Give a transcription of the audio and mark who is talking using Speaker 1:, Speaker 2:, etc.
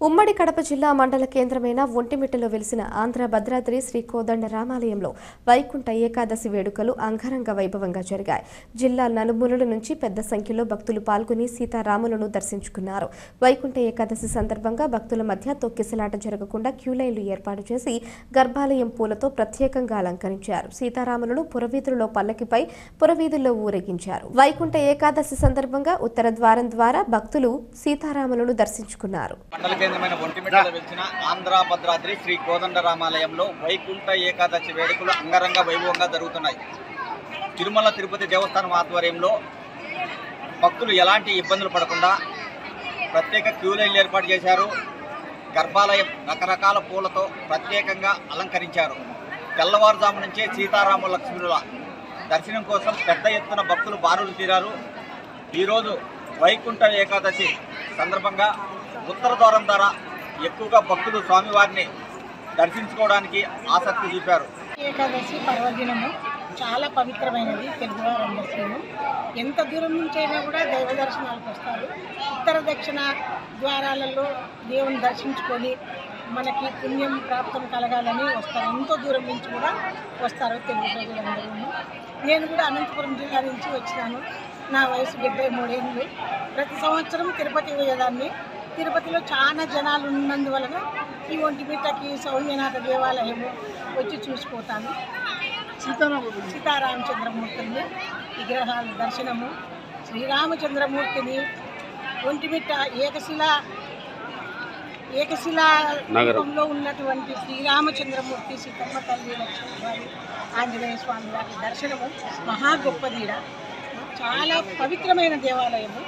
Speaker 1: ఉమ్మడి కడప జిల్లా మండల కేంద్రమైన ఒంటిమిట్టలో వెలిసిన ఆంధ్ర భద్రాద్రి శ్రీ కోదండ రామాలయంలో వైకుంఠ ఏకాదశి వేడుకలు అంగరంగ వైభవంగా జరిగాయి. జిల్లా నలుమూలల నుంచి పెద్ద సంఖ్యలో భక్తులు పాల్గొని సీతారాములను దర్శించుకున్నారు. వైకుంఠ ఏకాదశి సందర్భంగా భక్తుల మధ్య తొక్కిసలాట జరగకుండా క్యూలైన్లు ఏర్పాటు చేసి గర్భాలయం పూలతో ప్రత్యేకంగా అలంకరించారు. సీతారాములను పురవీధులలో పల్లకిపై పురవీధుల్లో ఊరేగించారు. వైకుంఠ ఏకాదశి సందర్భంగా ఉత్తర ద్వారం ద్వారా భక్తులు సీతారాములను దర్శించుకున్నారు.
Speaker 2: కేంద్రమైన ఒంటిమిట్టలో వెలిసిన ఆంధ్ర భద్రాద్రి శ్రీ కోదండ రామాలయంలో వైకుంఠ ఏకాదశి వేడుకలు అంగరంగ వైభవంగా జరుగుతున్నాయి. తిరుమల తిరుపతి దేవస్థానం ఆధ్వర్యంలో భక్తులు ఎలాంటి ఇబ్బందులు పడకుండా ప్రత్యేక క్యూ లైన్లు ఏర్పాటు చేశారు. గర్భాలయం రకరకాల పూలతో ప్రత్యేకంగా అలంకరించారు. తెల్లవారుజాము నుంచే సీతారామ లక్ష్మణుల దర్శనం కోసం పెద్ద ఎత్తున భక్తులు బారులు తీరారు. ఈరోజు వైకుంఠ ఏకాదశి సందర్భంగా ఉత్తర ద్వారం ద్వారా ఎక్కువగా భక్తులు స్వామివారిని దర్శించుకోవడానికి ఆసక్తి చూపారు.
Speaker 3: ఏకాదశి పర్వదినము చాలా పవిత్రమైనది. తెలుగువారందరికీ ఎంత దూరం నుంచి అయినా కూడా దైవ దర్శనాలకు వస్తారు. ఉత్తర దక్షిణ ద్వారాలలో దేవుని దర్శించుకొని మనకి పుణ్యం ప్రాప్తం కలగాలని వస్తారు. ఎంతో దూరం నుంచి కూడా వస్తారు తెలుగు ప్రజలందరూ. నేను కూడా అనంతపురం జిల్లా నుంచి వచ్చినాను. నా వయసు 73 ఏళ్ళు. ప్రతి సంవత్సరం తిరుపతి పోయేదాన్ని. తిరుపతిలో చాలా జనాలు ఉన్నందువలన ఈ ఒంటిమిట్టకి సౌమ్యనాథ దేవాలయము వచ్చి చూసిపోతాను. సీతారామచంద్రమూర్తిని విగ్రహాల దర్శనము, శ్రీరామచంద్రమూర్తిని ఒంటిమిట్ట ఏకశిలా నగరంలో ఉన్నటువంటి శ్రీరామచంద్రమూర్తి, సీతమ్మ తల్లి, లక్ష్మీవారి, ఆంజనేయ స్వామి వారి దర్శనము మహా గొప్పదీడ. చాలా పవిత్రమైన దేవాలయము.